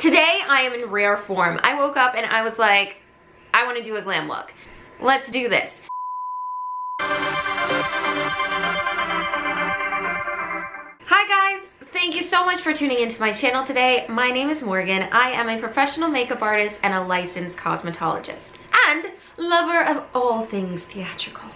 Today I am in rare form. I woke up and I was like, I want to do a glam look. Let's do this. Hi guys, thank you so much for tuning into my channel today. My name is Morgan. I am a professional makeup artist and a licensed cosmetologist and lover of all things theatrical.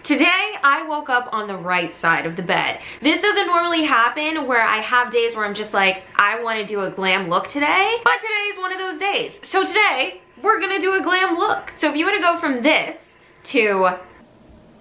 Today, I woke up on the right side of the bed. This doesn't normally happen where I have days where I'm just like, I want to do a glam look today, but today is one of those days. So today, we're gonna do a glam look. So if you want to go from this to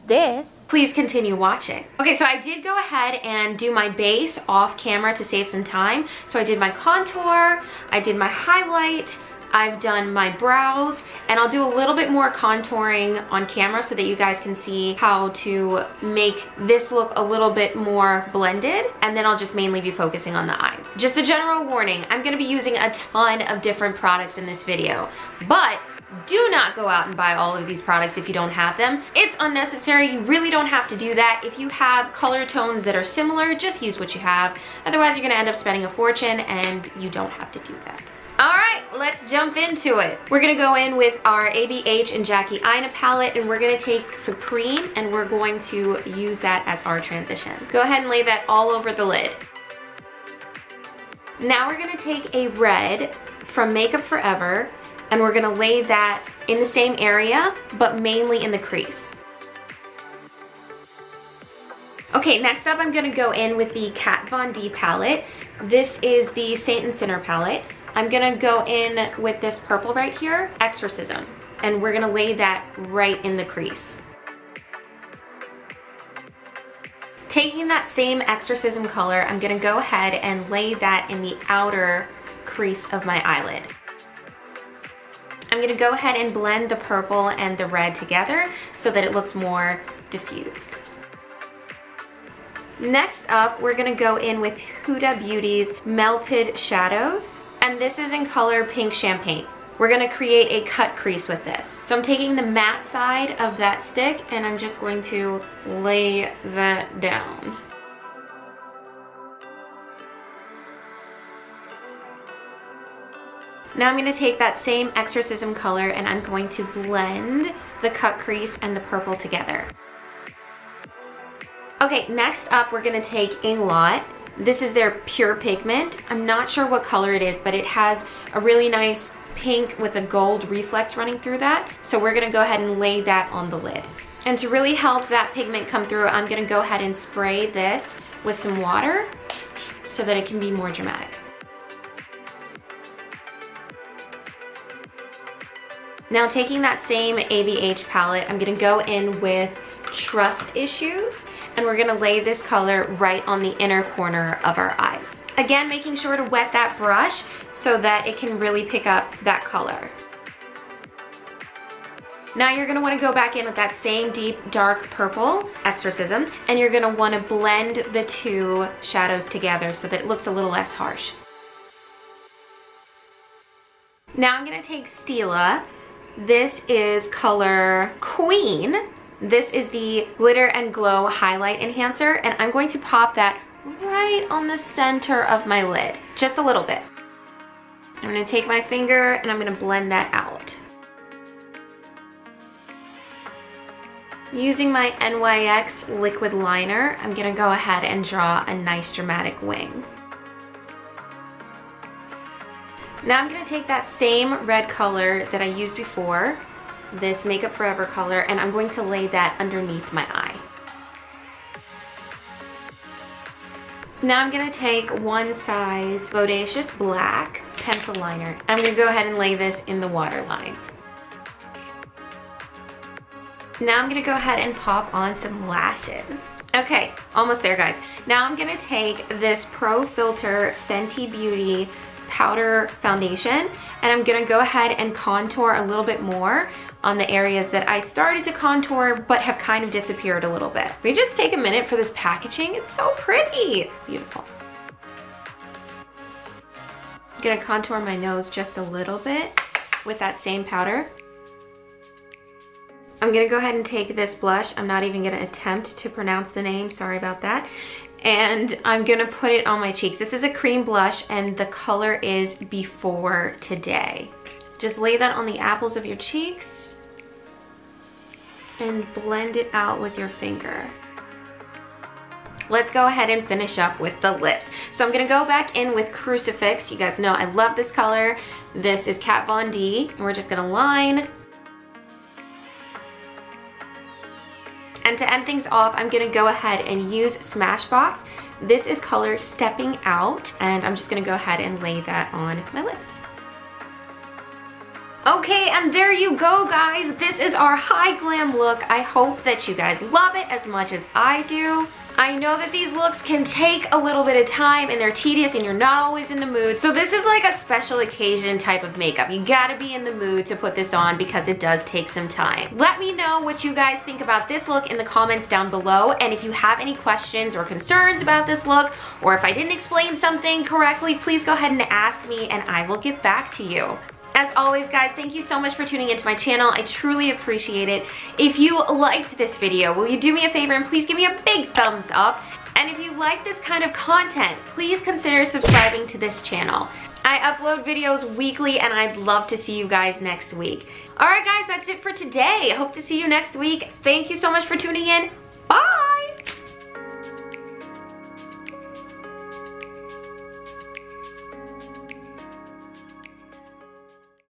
this, please continue watching. Okay, so I did go ahead and do my base off camera to save some time. So I did my contour, I did my highlight, I've done my brows, and I'll do a little bit more contouring on camera so that you guys can see how to make this look a little bit more blended, and then I'll just mainly be focusing on the eyes. Just a general warning, I'm gonna be using a ton of different products in this video, but do not go out and buy all of these products if you don't have them. It's unnecessary. You really don't have to do that. If you have color tones that are similar, just use what you have. Otherwise, you're gonna end up spending a fortune and you don't have to do that. All right, let's jump into it. We're gonna go in with our ABH and Jackie Aina palette, and we're gonna take Supreme and we're going to use that as our transition. Go ahead and lay that all over the lid. Now we're gonna take a red from Makeup Forever and we're gonna lay that in the same area, but mainly in the crease. Okay, next up I'm gonna go in with the Kat Von D palette. This is the Saint and Sinner palette. I'm gonna go in with this purple right here, Exorcism, and we're gonna lay that right in the crease. Taking that same Exorcism color, I'm gonna go ahead and lay that in the outer crease of my eyelid. I'm gonna go ahead and blend the purple and the red together so that it looks more diffused. Next up, we're gonna go in with Huda Beauty's Melted Shadows. And this is in color Pink Champagne. We're gonna create a cut crease with this. So I'm taking the matte side of that stick and I'm just going to lay that down. Now I'm gonna take that same Exorcism color and I'm going to blend the cut crease and the purple together. Okay, next up we're gonna take Inglot. This is their pure pigment. I'm not sure what color it is, but it has a really nice pink with a gold reflex running through that. So we're gonna go ahead and lay that on the lid. And to really help that pigment come through, I'm gonna go ahead and spray this with some water so that it can be more dramatic. Now taking that same ABH palette, I'm gonna go in with Trust Issues, and we're gonna lay this color right on the inner corner of our eyes. Again, making sure to wet that brush so that it can really pick up that color. Now you're gonna wanna go back in with that same deep dark purple, Exorcism, and you're gonna wanna blend the two shadows together so that it looks a little less harsh. Now I'm gonna take Stila. This is color Queen. This is the Glitter and Glow Highlight Enhancer, and I'm going to pop that right on the center of my lid, just a little bit. I'm gonna take my finger and I'm gonna blend that out. Using my NYX liquid liner, I'm gonna go ahead and draw a nice dramatic wing. Now I'm gonna take that same red color that I used before, this Makeup Forever color, and I'm going to lay that underneath my eye. Now I'm gonna take one size Bodacious Black pencil liner. I'm gonna go ahead and lay this in the waterline. Now I'm gonna go ahead and pop on some lashes. Okay, almost there guys. Now I'm gonna take this Pro Filter Fenty Beauty powder foundation, and I'm gonna go ahead and contour a little bit more on the areas that I started to contour but have kind of disappeared a little bit. We just take a minute for this packaging. It's so pretty. Beautiful. I'm gonna contour my nose just a little bit with that same powder. I'm gonna go ahead and take this blush. I'm not even gonna attempt to pronounce the name, sorry about that. and I'm gonna put it on my cheeks. This is a cream blush and the color is Before Today. Just lay that on the apples of your cheeks and blend it out with your finger. Let's go ahead and finish up with the lips. So I'm gonna go back in with Crucifix. You guys know I love this color. This is Kat Von D, and we're just gonna line. And to end things off, I'm gonna go ahead and use Smashbox. This is color Stepping Out, and I'm just gonna go ahead and lay that on my lips. Okay, and there you go, guys. This is our high glam look. I hope that you guys love it as much as I do. I know that these looks can take a little bit of time and they're tedious and you're not always in the mood. So this is like a special occasion type of makeup. You gotta be in the mood to put this on because it does take some time. Let me know what you guys think about this look in the comments down below. And if you have any questions or concerns about this look, or if I didn't explain something correctly, please go ahead and ask me and I will get back to you. As always, guys, thank you so much for tuning into my channel. I truly appreciate it. If you liked this video, will you do me a favor and please give me a big thumbs up? And if you like this kind of content, please consider subscribing to this channel. I upload videos weekly and I'd love to see you guys next week. All right, guys, that's it for today. I hope to see you next week. Thank you so much for tuning in. Bye!